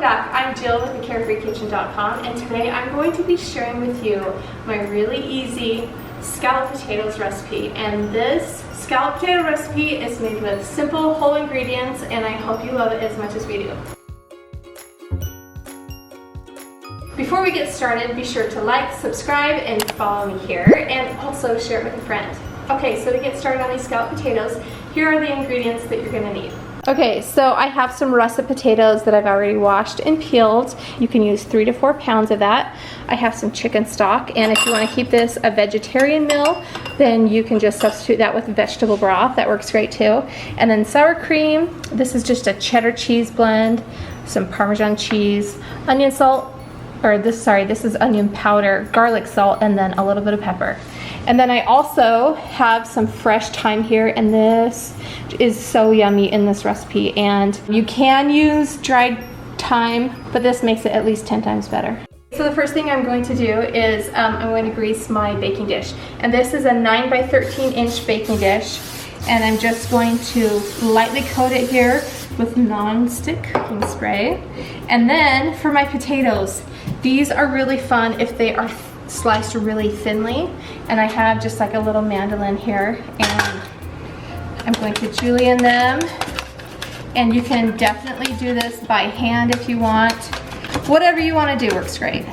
back. I'm Jill with the carefreekitchen.com, and today I'm going to be sharing with you my really easy scalloped potatoes recipe. And this scalloped potato recipe is made with simple whole ingredients, and I hope you love it as much as we do. Before we get started, be sure to like, subscribe, and follow me here, and also share it with a friend. Okay, so to get started on these scalloped potatoes, here are the ingredients that you're going to need. Okay, so I have some russet potatoes that I've already washed and peeled. You can use 3 to 4 pounds of that. I have some chicken stock, and if you want to keep this a vegetarian meal, then you can just substitute that with vegetable broth. That works great too. And then sour cream. This is just a cheddar cheese blend, some Parmesan cheese, onion salt, this is onion powder, garlic salt, and then a little bit of pepper. And then I also have some fresh thyme here, and this is so yummy in this recipe. And you can use dried thyme, but this makes it at least 10 times better. So the first thing I'm going to do is I'm going to grease my baking dish. And this is a 9 by 13 inch baking dish. And I'm just going to lightly coat it here with non-stick cooking spray. And then for my potatoes, these are really fun if they are sliced really thinly, and I have just like a little mandolin here, and I'm going to julienne them. And you can definitely do this by hand if you want. Whatever you want to do works great.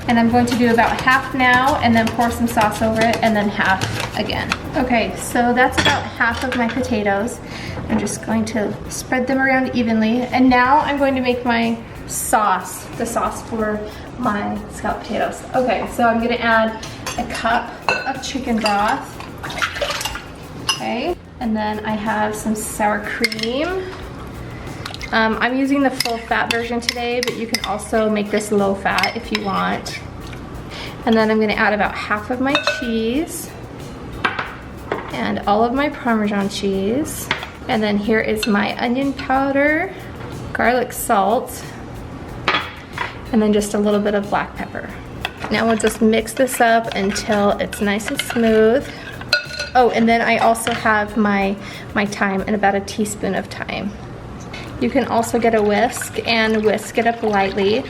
And I'm going to do about half now, and then pour some sauce over it, and then half again. Okay, so that's about half of my potatoes. I'm just going to spread them around evenly, and now I'm going to make my sauce, the sauce for my scalloped potatoes. Okay, so I'm gonna add a cup of chicken broth. Okay, and then I have some sour cream. I'm using the full fat version today, but you can also make this low fat if you want. And then I'm gonna add about half of my cheese and all of my Parmesan cheese. And then here is my onion powder, garlic salt, and then just a little bit of black pepper. Now we'll just mix this up until it's nice and smooth. Oh, and then I also have my thyme, and about a teaspoon of thyme. You can also get a whisk and whisk it up lightly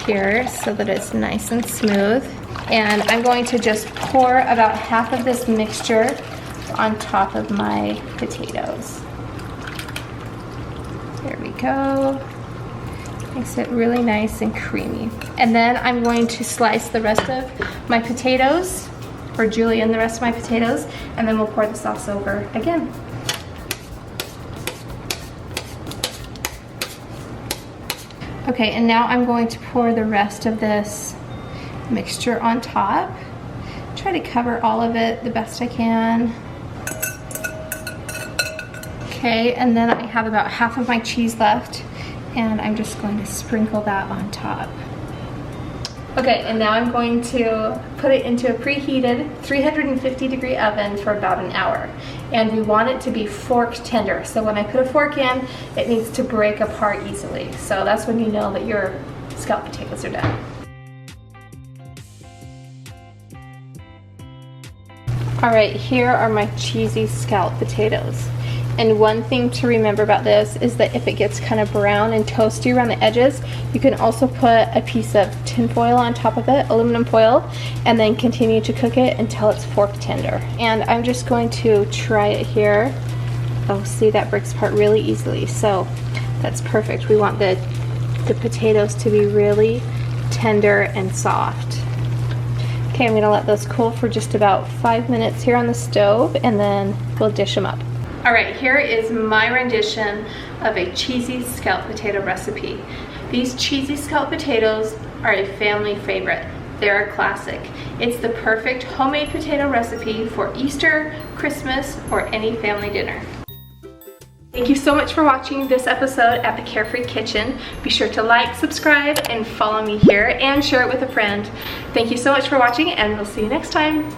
here so that it's nice and smooth. And I'm going to just pour about half of this mixture on top of my potatoes. There we go. Makes it really nice and creamy. And then I'm going to slice the rest of my potatoes, or julienne the rest of my potatoes, and then we'll pour the sauce over again. Okay, and now I'm going to pour the rest of this mixture on top. Try to cover all of it the best I can. Okay, and then I have about half of my cheese left, and I'm just going to sprinkle that on top. Okay, and now I'm going to put it into a preheated 350-degree oven for about an hour. And we want it to be fork tender. So when I put a fork in, it needs to break apart easily. So that's when you know that your scalloped potatoes are done. All right, here are my cheesy scalloped potatoes. And one thing to remember about this is that if it gets kind of brown and toasty around the edges, you can also put a piece of tin foil on top of it, aluminum foil, and then continue to cook it until it's fork tender. And I'm just going to try it here. Oh, see, that breaks apart really easily. So that's perfect. We want the potatoes to be really tender and soft. Okay, I'm gonna let those cool for just about 5 minutes here on the stove, and then we'll dish them up. All right, here is my rendition of a cheesy scalloped potato recipe. These cheesy scalloped potatoes are a family favorite. They're a classic. It's the perfect homemade potato recipe for Easter, Christmas, or any family dinner. Thank you so much for watching this episode at the Carefree Kitchen. Be sure to like, subscribe, and follow me here, and share it with a friend. Thank you so much for watching, and we'll see you next time.